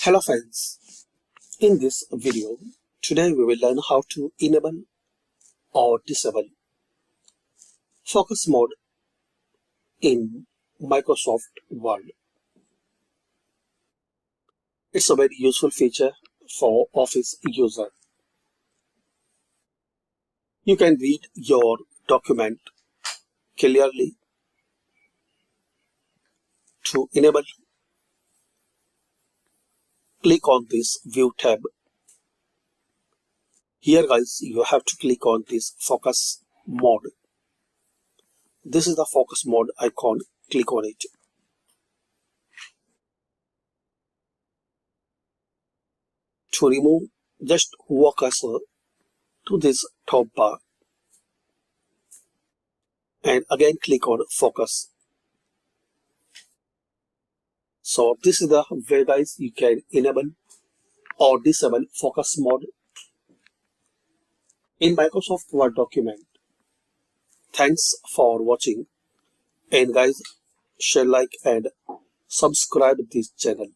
Hello friends, in this video, today we will learn how to enable or disable focus mode in Microsoft Word. It's a very useful feature for Office user. You can read your document clearly. To enable, click on this View tab. Here guys, you have to click on this Focus Mode. This is the Focus Mode icon. Click on it. To remove, just walk cursor to this top bar and again click on Focus. So this is the way guys you can enable or disable focus mode in Microsoft Word document. Thanks for watching, and guys share, like and subscribe this channel.